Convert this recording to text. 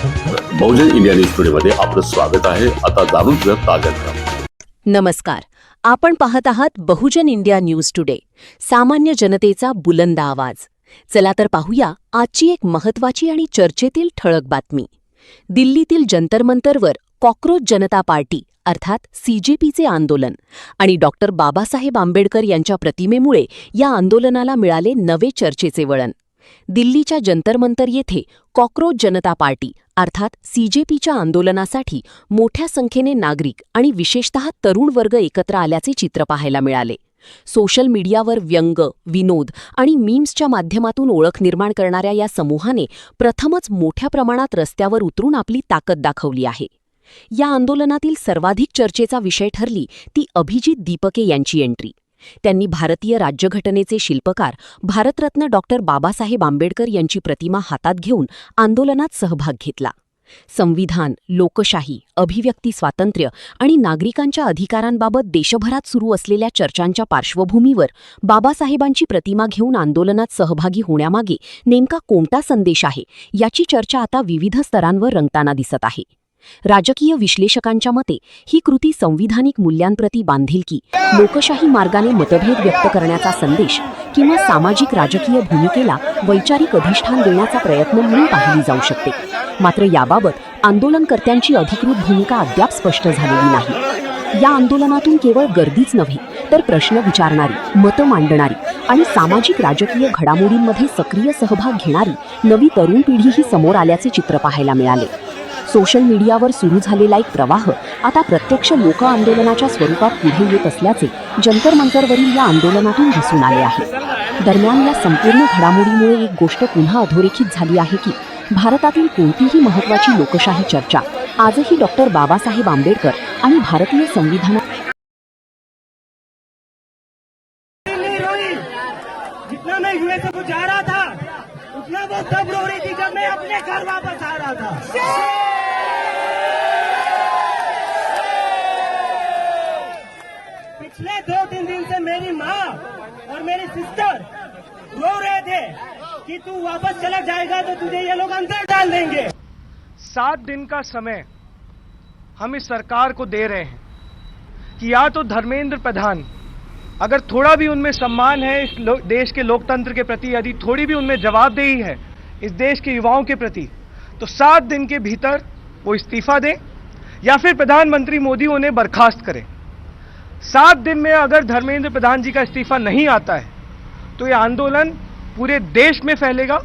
बहुजन India news today मध्ये आपलं स्वागत आहे। आता जाणून घेऊया ताज्या घडामोडी। नमस्कार, आपण पाहत आहात बहुजन इंडिया न्यूज टुडे, सामान्य जनतेचा बुलंद आवाज। चला तर पाहूया आजची एक महत्त्वाची आणि चर्चेतील ठळक बातमी। दिल्लीतील जंतर मंतरवर कॉकरोच जनता पार्टी अर्थात सीजेपीचे आंदोलन आणि डॉक्टर बाबासाहेब आंबेडकर यांच्या प्रतिमेमुळे या आंदोलनाला मिळाले नवे चर्चेचे वळण। दिल्लीच्या जंतर मंतर येथे कॉकरोच जनता पार्टी अर्थात सीजेपीच्या आंदोलनासाठी मोठ्या संख्येने नागरिक आणि विशेषतः तरुण वर्ग एकत्र आल्याचे चित्र पाहायला मिळाले। सोशल मीडियावर व्यंग, विनोद आणि मीम्सच्या माध्यमातून ओळख निर्माण करणाऱ्या या समूहाने प्रथमच मोठ्या प्रमाणात रस्त्यावर उतरून आपली ताकद दाखवली आहे। या आंदोलनातील सर्वाधिक चर्चेचा विषय ठरली ती अभिजित दीपके यांची एंट्री। त्यांनी भारतीय राज्यघटनेचे शिल्पकार भारतरत्न डॉक्टर बाबासाहेब आंबेडकर यांची प्रतिमा हातात घेऊन आंदोलनात सहभाग घेतला। संविधान, लोकशाही, अभिव्यक्ती स्वातंत्र्य आणि नागरिकांच्या अधिकारांबाबत देशभरात सुरू असलेल्या चर्चांच्या पार्श्वभूमीवर बाबासाहेबांची प्रतिमा घेऊन आंदोलनात सहभागी होण्यामागे नेमका कोणता संदेश आहे याची चर्चा आता विविध स्तरांवर रंगताना दिसत आहे। राजकीय विश्लेषकांच्या मते ही कृती संविधानिक मूल्यांप्रती बांधिलकी, लोकशाही मार्गाने मतभेद व्यक्त करण्याचा संदेश किंवा सामाजिक राजकीय भूमिकेला वैचारिक अधिष्ठान देण्याचा प्रयत्न म्हणून पाहिली जाऊ शकते। मात्र याबाबत आंदोलनकर्त्यांची अधिकृत भूमिका अद्याप स्पष्ट झालेली नाही। या आंदोलनातून केवळ गर्दीच नव्हे तर प्रश्न विचारणारी, मतं मांडणारी आणि सामाजिक राजकीय घडामोडींमध्ये सक्रिय सहभाग घेणारी नवी तरुण पिढीही समोर आल्याचे चित्र पाहायला मिळाले। सोशल मीडियावर सुरू झालेला एक प्रवाह आता प्रत्यक्ष लोक आंदोलनाच्या स्वरूपात पुढे येत असल्याचे जंतर मंतरवरील या आंदोलनातून दिसून आले आहे। दरम्यान या संपूर्ण घडामोडीमुळे एक गोष्ट पुन्हा अधोरेखित झाली आहे की भारतातील कोणतीही महत्त्वाची लोकशाही चर्चा आजही डॉक्टर बाबासाहेब आंबेडकर आणि भारतीय संविधान जितना मैं यूएसए को जा रहा था उतना वो तब रो रही थी जब मैं अपने घर वापस आ रहा था। पिछले 2-3 दिन से मेरी माँ और मेरी सिस्टर रो रहे थे कि तू वापस चला जाएगा तो तुझे ये लोग अंदर डाल देंगे। 7 दिन का समय हम इस सरकार को दे रहे हैं कि या तो धर्मेंद्र प्रधान अगर थोड़ा भी उनमें सम्मान है इस देश के लोकतंत्र के प्रति, यदि थोड़ी भी उनमें जवाबदेही है इस देश के युवाओं के प्रति, तो 7 दिन के भीतर वो इस्तीफा दें या फिर प्रधानमंत्री मोदी उन्हें बर्खास्त करें। 7 दिन में अगर धर्मेंद्र प्रधान जी का इस्तीफा नहीं आता है तो ये आंदोलन पूरे देश में फैलेगा।